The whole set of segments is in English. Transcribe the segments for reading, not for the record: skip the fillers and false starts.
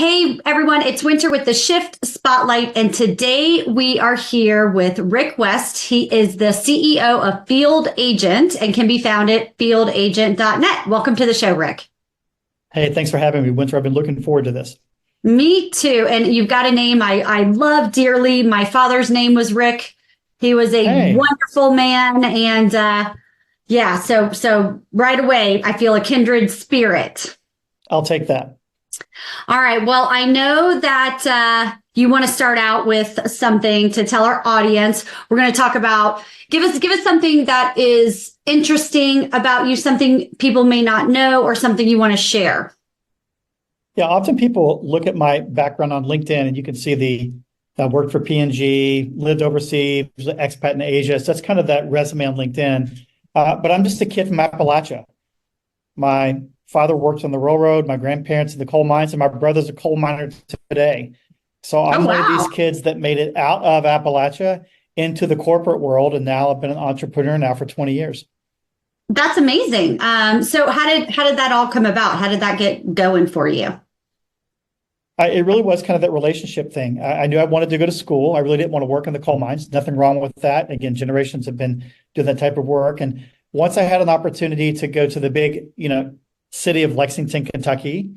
Hey everyone, it's Winter with the Shift Spotlight, and today we are here with Rick West. He is the CEO of Field Agent and can be found at fieldagent.net. Welcome to the show, Rick. Hey, thanks for having me, Winter. I've been looking forward to this. Me too. And you've got a name I love dearly. My father's name was Rick. He was a Hey, wonderful man, and yeah, so right away I feel a kindred spirit. I'll take that. All right. Well, I know that you want to start out with something to tell our audience. We're going to talk about give us something that is interesting about you, something people may not know, or something you want to share. Yeah, often people look at my background on LinkedIn and you can see I worked for P&G, lived overseas, was an expat in Asia. So that's kind of that resume on LinkedIn. But I'm just a kid from Appalachia. My father worked on the railroad, my grandparents in the coal mines, and my brother's a coal miner today. So Oh, I'm one of these wow. kids that made it out of Appalachia into the corporate world, and now I've been an entrepreneur now for 20 years. That's amazing. So how did that all come about? How did that get going for you? It really was kind of that relationship thing. I knew I wanted to go to school. I really didn't want to work in the coal mines. Nothing wrong with that. Again, generations have been doing that type of work. And once I had an opportunity to go to the big, city of Lexington, Kentucky,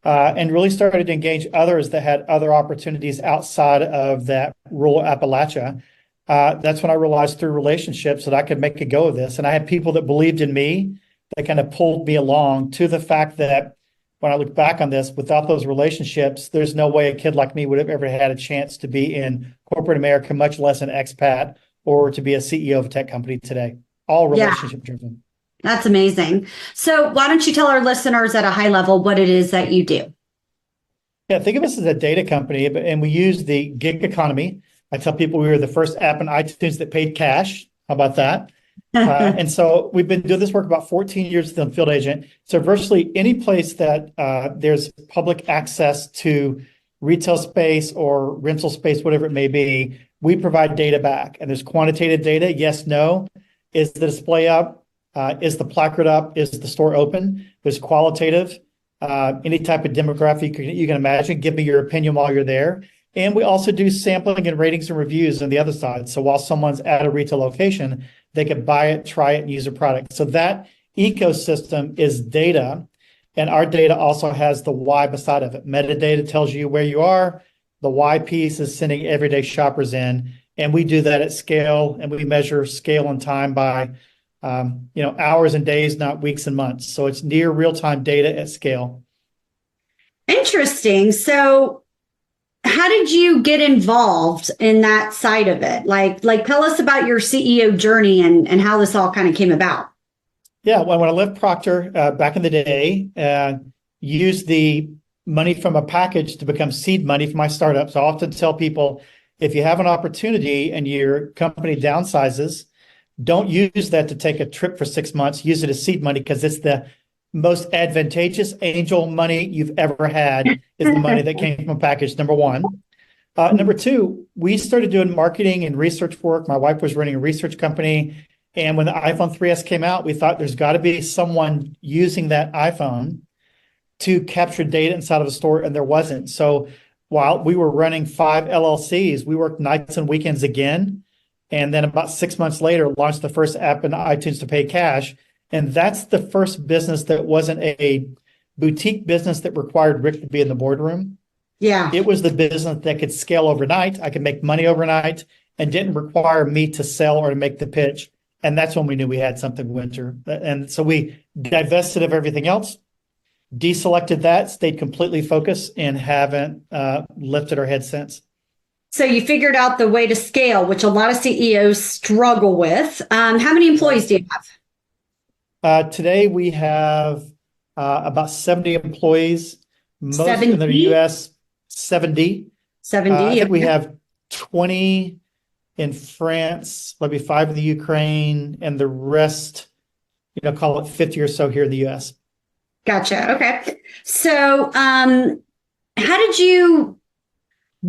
and really started to engage others that had other opportunities outside of that rural Appalachia, that's when I realized through relationships that I could make a go of this. And I had people that believed in me that kind of pulled me along to the fact that when I look back on this, without those relationships, there's no way a kid like me would have ever had a chance to be in corporate America, much less an expat or to be a CEO of a tech company today. All Yeah, relationship driven. that's amazing. So why don't you tell our listeners at a high level what it is that you do? Yeah, think of us as a data company, and we use the gig economy. I tell people we were the first app in iTunes that paid cash. How about that? And so we've been doing this work about 14 years with the Field Agent. So virtually any place that there's public access to retail space or rental space, whatever it may be, we provide data back. And there's quantitative data, yes, no. Is the display up? Is the placard up? Is the store open? There's qualitative, any type of demographic you can imagine. Give me your opinion while you're there. And we also do sampling and ratings and reviews on the other side. So while someone's at a retail location, they could buy it, try it, and use a product. So that ecosystem is data. And our data also has the why beside of it. Metadata tells you where you are. The why piece is sending everyday shoppers in. And we do that at scale, and we measure scale and time by hours and days, not weeks and months. So it's near real-time data at scale. Interesting. So how did you get involved in that side of it? Like tell us about your CEO journey and how this all kind of came about. Yeah, when I left Procter back in the day, used the money from a package to become seed money for my startup. So I often tell people, if you have an opportunity and your company downsizes, don't use that to take a trip for 6 months. Use it as seed money because it's the most advantageous angel money you've ever had is the money that came from a package, number one. Number two, we started doing marketing and research work. My wife was running a research company. And when the iPhone 3S came out, we thought there's got to be someone using that iPhone to capture data inside of a store, and there wasn't. So while we were running 5 LLCs, we worked nights and weekends again. And then about 6 months later, launched the first app in iTunes to pay cash. And that's the first business that wasn't a boutique business that required Rick to be in the boardroom. Yeah. It was the business that could scale overnight. I could make money overnight and didn't require me to sell or to make the pitch. And that's when we knew we had something, Winter. And so we divested of everything else, deselected that, stayed completely focused, and haven't lifted our head since. So you figured out the way to scale, which a lot of CEOs struggle with. How many employees do you have? Today we have about 70 employees, most in the 70? US, 70. 70. I think we Okay. have 20 in France, maybe 5 in the Ukraine, and the rest, call it 50 or so here in the US. Gotcha. Okay. So how did you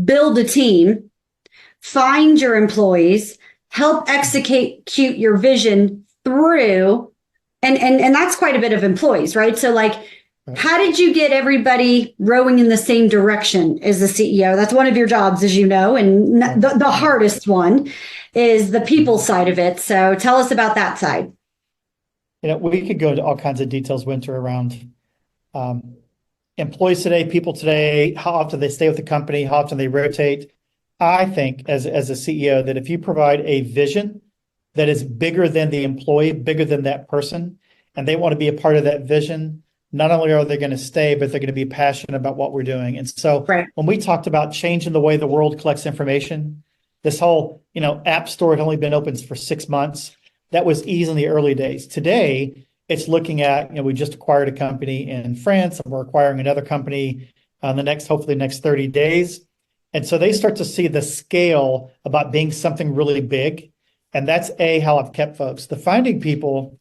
build a team, find your employees, help execute your vision through, and that's quite a bit of employees, right? So like How did you get everybody rowing in the same direction as the CEO? That's one of your jobs, as you know, and the hardest one is the people side of it. So tell us about that side. We could go into all kinds of details, Winter, around employees today, people today, how often they stay with the company, how often they rotate. I think as a CEO that if you provide a vision that is bigger than the employee, bigger than that person, and they want to be a part of that vision, not only are they going to stay, but they're going to be passionate about what we're doing. And so when we talked about changing the way the world collects information, this whole, app store had only been open for 6 months. That was easy in the early days. Today, it's looking at, we just acquired a company in France, and we're acquiring another company hopefully next 30 days. And so they start to see the scale about being something really big. And that's how I've kept folks. The finding people,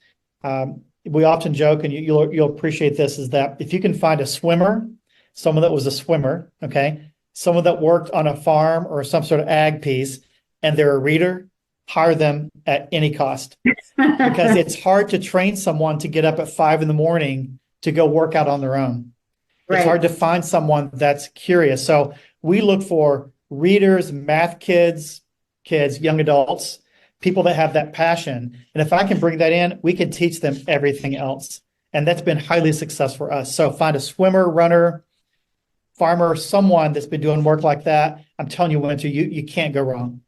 we often joke, and you'll appreciate this, is that if you can find a swimmer, someone that was a swimmer, okay, someone that worked on a farm or some sort of ag piece, and they're a reader, hire them at any cost. Because it's hard to train someone to get up at 5 a.m. to go work out on their own. It's hard to find someone that's curious. So we look for readers, math kids, young adults, people that have that passion. And if I can bring that in, we can teach them everything else. And that's been highly successful for us. So find a swimmer, runner, farmer, someone that's been doing work like that. I'm telling you, Winter, you can't go wrong.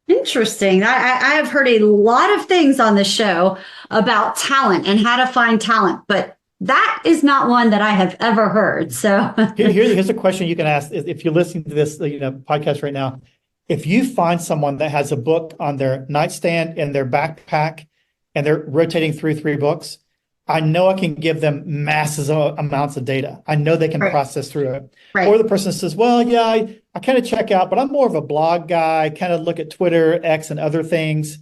Interesting. I have heard a lot of things on this show about talent and how to find talent, but that is not one that I have ever heard. So here's a question you can ask if you're listening to this podcast right now. If you find someone that has a book on their nightstand in their backpack and they're rotating through 3 books, I know I can give them massive amounts of data. I know they can process through it. Or the person says, well, yeah, I kind of check out, but I'm more of a blog guy, kind of look at Twitter, X, and other things.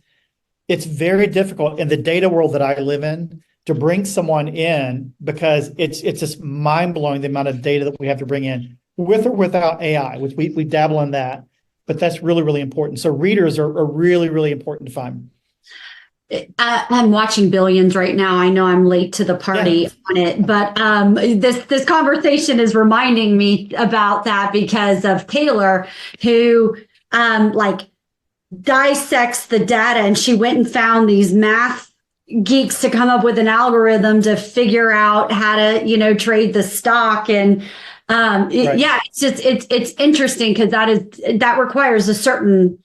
It's very difficult in the data world that I live in to bring someone in because it's just mind-blowing the amount of data that we have to bring in with or without AI, which we dabble in that. But that's really, really important. So readers are really, really important to find. I'm watching Billions right now. I know I'm late to the party on it, but this conversation is reminding me about that because of Taylor, who dissects the data, and she went and found these math geeks to come up with an algorithm to figure out how to trade the stock. And it's interesting because that requires a certain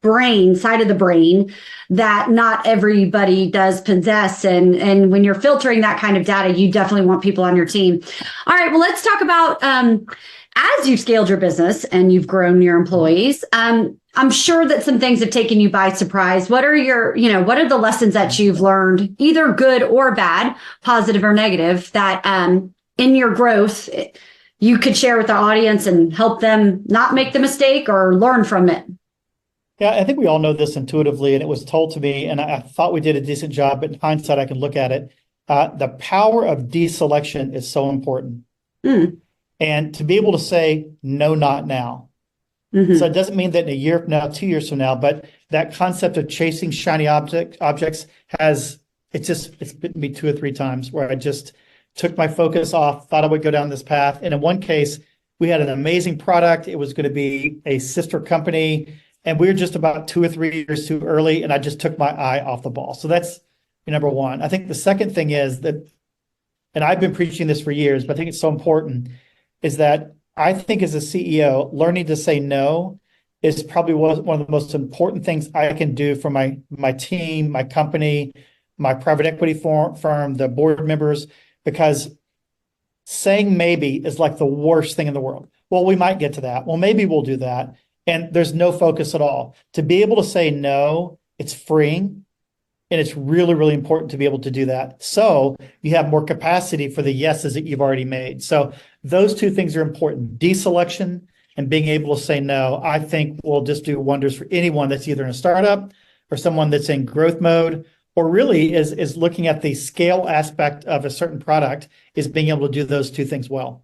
side of the brain that not everybody does possess. And when you're filtering that kind of data, you definitely want people on your team. All right, well, let's talk about as you've scaled your business and you've grown your employees, I'm sure that some things have taken you by surprise. What are what are the lessons that you've learned, either good or bad, positive or negative, that in your growth you could share with the audience and help them not make the mistake or learn from it? Yeah, I think we all know this intuitively, and it was told to me, and I thought we did a decent job, but in hindsight, I can look at it. The power of deselection is so important. And to be able to say, no, not now. So it doesn't mean that in a year from now, 2 years from now, but that concept of chasing shiny objects it's bitten me 2 or 3 times where I just took my focus off, thought I would go down this path. And in one case, we had an amazing product. It was going to be a sister company. And we were just about 2 or 3 years too early, and I just took my eye off the ball. So that's number one. I think the second thing is that, and I've been preaching this for years, but I think it's so important, is that I think as a CEO, learning to say no is probably one of the most important things I can do for my team, my company, my private equity firm, the board members, because saying maybe is like the worst thing in the world. Well, we might get to that. Well, maybe we'll do that. And there's no focus at all. To be able to say no, it's freeing. And it's really, really important to be able to do that. So you have more capacity for the yeses that you've already made. So those 2 things are important. Deselection and being able to say no, I think will just do wonders for anyone that's either in a startup or someone that's in growth mode, or really is looking at the scale aspect of a certain product, is being able to do those 2 things well.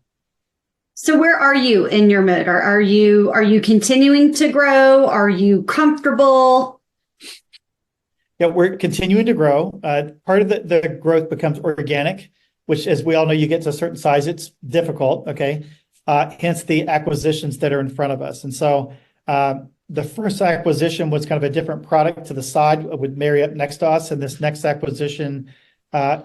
So where are you in your mode? Are you continuing to grow? Are you comfortable? Yeah, we're continuing to grow. Part of the growth becomes organic. which, as we all know, you get to a certain size, it's difficult. Okay. Hence the acquisitions that are in front of us. And so the first acquisition was kind of a different product to the side with Marry up next to us. And this next acquisition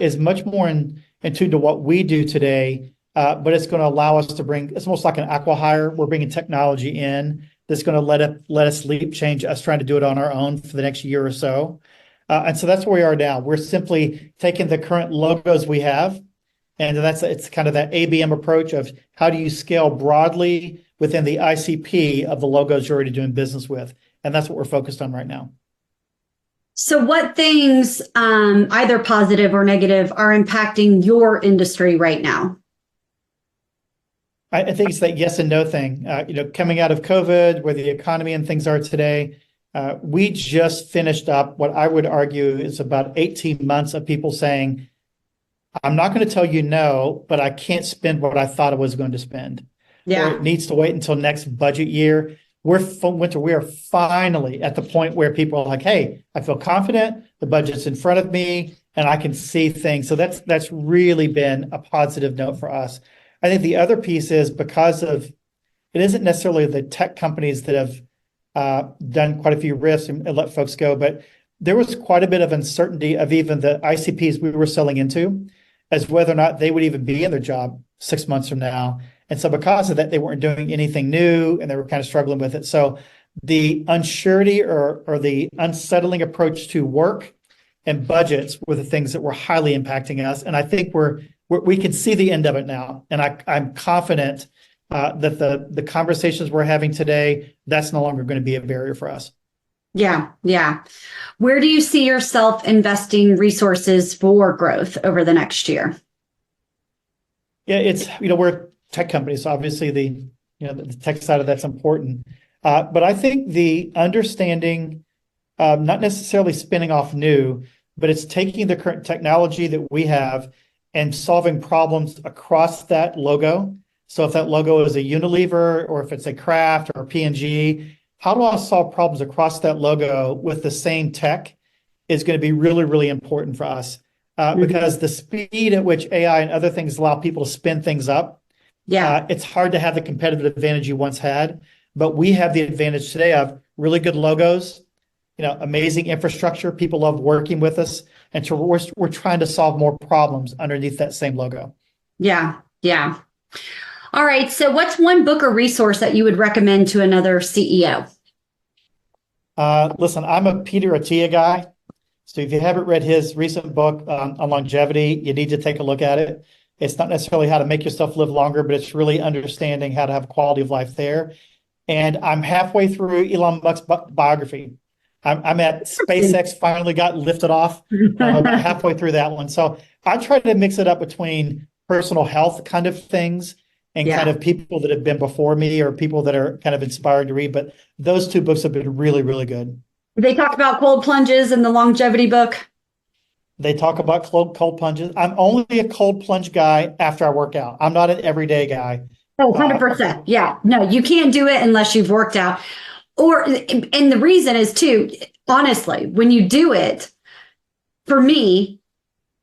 is much more in tune to what we do today. But it's going to allow us to bring, it's almost like an acqui-hire. We're bringing technology in that's going to let us leap change us trying to do it on our own for the next year or so. And so that's where we are now. We're simply taking the current logos we have, and it's kind of that ABM approach of how do you scale broadly within the ICP of the logos you're already doing business with. And that's what we're focused on right now. So what things, either positive or negative, are impacting your industry right now? I think it's that yes and no thing. Coming out of COVID, where the economy and things are today, we just finished up what I would argue is about 18 months of people saying, I'm not going to tell you no, but I can't spend what I thought I was going to spend. Yeah. Or it needs to wait until next budget year. We are finally at the point where people are like, hey, I feel confident, the budget's in front of me, and I can see things. So that's really been a positive note for us. I think the other piece is because of, it isn't necessarily the tech companies that have done quite a few risks and let folks go, but there was quite a bit of uncertainty of even the ICPs we were selling into as whether or not they would even be in their job 6 months from now. And so because of that, they weren't doing anything new and they were kind of struggling with it. So the unsurety or the unsettling approach to work and budgets were the things that were highly impacting us. And I think we can see the end of it now. And I'm confident that the conversations we're having today, that's no longer going to be a barrier for us. Yeah. Yeah. Where do you see yourself investing resources for growth over the next year? Yeah, we're a tech company, so obviously the tech side of that's important. But I think the understanding, not necessarily spinning off new, but it's taking the current technology that we have and solving problems across that logo. So if that logo is a Unilever or if it's a Kraft or a P&G, how do I solve problems across that logo with the same tech is going to be really, really important for us because the speed at which AI and other things allow people to spin things up, it's hard to have the competitive advantage you once had. But we have the advantage today of really good logos, amazing infrastructure. People love working with us. And so we're trying to solve more problems underneath that same logo. Yeah. Yeah. All right. So what's one book or resource that you would recommend to another CEO? Listen, I'm a Peter Attia guy. So if you haven't read his recent book on longevity, you need to take a look at it. It's not necessarily how to make yourself live longer, but it's really understanding how to have quality of life there. And I'm halfway through Elon Musk's biography. I'm at SpaceX finally got lifted off, about halfway through that one. So I try to mix it up between personal health kind of things and kind of people that have been before me or people that are kind of inspired to read. But those two books have been really, really good. They talk about cold plunges in the longevity book. They talk about cold plunges. I'm only a cold plunge guy after I work out. I'm not an everyday guy. Oh, 100%. Yeah. No, you can't do it unless you've worked out. And the reason is too, honestly, when you do it, for me,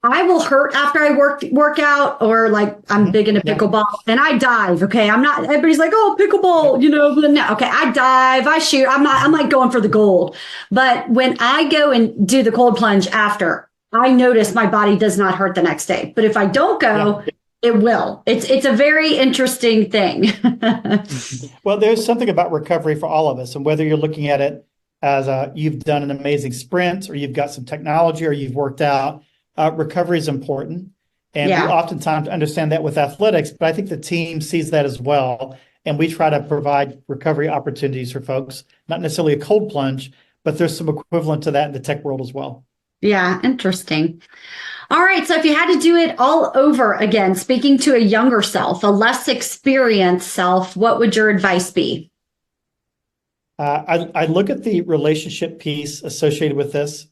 I will hurt after I work out, or like I'm big into pickleball and I dive. Okay. I'm not, everybody's like, oh, pickleball, but no. Okay. I dive, I shoot. I'm like going for the gold. But when I go and do the cold plunge after, I notice my body does not hurt the next day. But if I don't go, it will. It's a very interesting thing. Well, there's something about recovery for all of us. And whether you're looking at it as you've done an amazing sprint or you've got some technology or you've worked out, recovery is important. And we oftentimes understand that with athletics, but I think the team sees that as well. And we try to provide recovery opportunities for folks, not necessarily a cold plunge, but there's some equivalent to that in the tech world as well. Yeah, interesting. All right. So if you had to do it all over again, speaking to a younger self, a less experienced self, what would your advice be? I look at the relationship piece associated with this,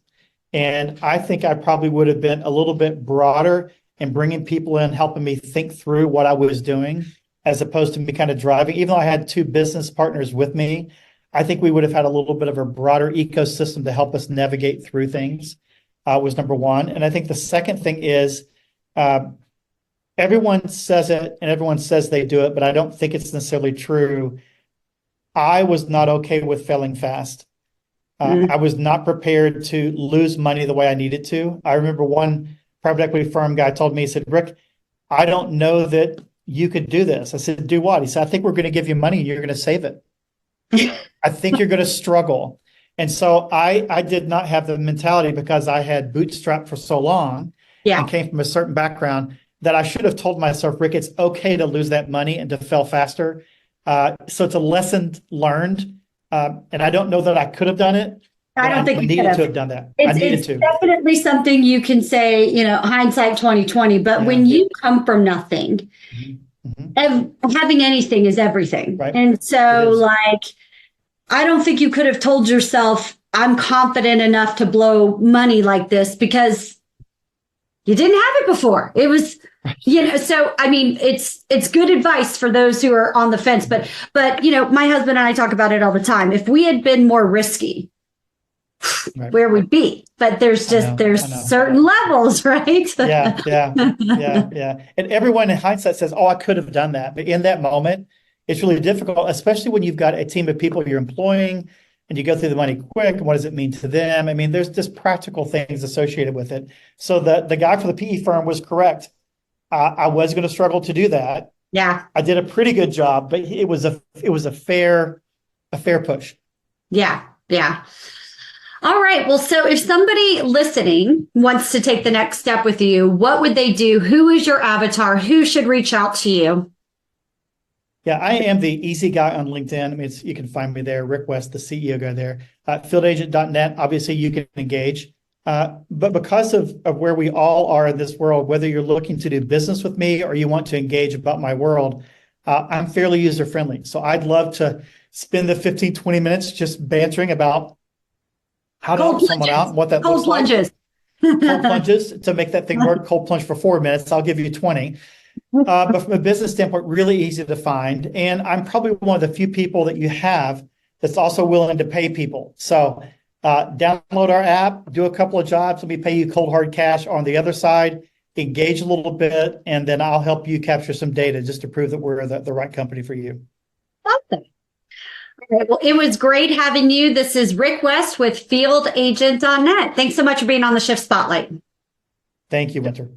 and I think I probably would have been a little bit broader in bringing people in, helping me think through what I was doing, as opposed to me kind of driving. Even though I had two business partners with me, I think we would have had a little bit of a broader ecosystem to help us navigate through things. Was number one. And I think the second thing is everyone says it and everyone says they do it, but I don't think it's necessarily true. I was not okay with failing fast. I was not prepared to lose money the way I needed to. I remember one private equity firm guy told me, he said, Rick, I don't know that you could do this. I said, do what? He said, I think we're going to give you money and you're going to save it. I think you're going to struggle. And so I did not have the mentality, because I had bootstrapped for so long and came from a certain background, that I should have told myself, Rick, it's okay to lose that money and to fail faster. So it's a lesson learned. And I don't know that I could have done it. I don't think I you needed could to have. have done that. It's definitely something you can say, hindsight 2020. But when you come from nothing, having anything is everything. Right. And so, I don't think you could have told yourself, I'm confident enough to blow money like this, because you didn't have it before. It was, so I mean, it's good advice for those who are on the fence. But my husband and I talk about it all the time. If we had been more risky, where we'd be. But there's certain levels, right? Yeah. And everyone in hindsight says, oh, I could have done that. But in that moment, it's really difficult, especially when you've got a team of people you're employing and you go through the money quick. And what does it mean to them? I mean, there's just practical things associated with it. So the guy for the PE firm was correct. I was going to struggle to do that. Yeah. I did a pretty good job, but it was a fair push. Yeah. All right. Well, so if somebody listening wants to take the next step with you, what would they do? Who is your avatar? Who should reach out to you? Yeah, I am the easy guy on LinkedIn. I mean, you can find me there. Rick West, the CEO guy there. Fieldagent.net. Obviously, you can engage. But because of where we all are in this world, whether you're looking to do business with me or you want to engage about my world, I'm fairly user-friendly. So I'd love to spend the 15, 20 minutes just bantering about how to help someone out and what that looks like. Cold plunges to make that thing work. Cold plunge for 4 minutes. I'll give you 20. But from a business standpoint, really easy to find. And I'm probably one of the few people that you have that's also willing to pay people. So download our app, do a couple of jobs, and we pay you cold hard cash on the other side, engage a little bit, and then I'll help you capture some data just to prove that we're the right company for you. Awesome. All right. Well, it was great having you. This is Rick West with fieldagent.net. Thanks so much for being on the Shift Spotlight. Thank you, Winter.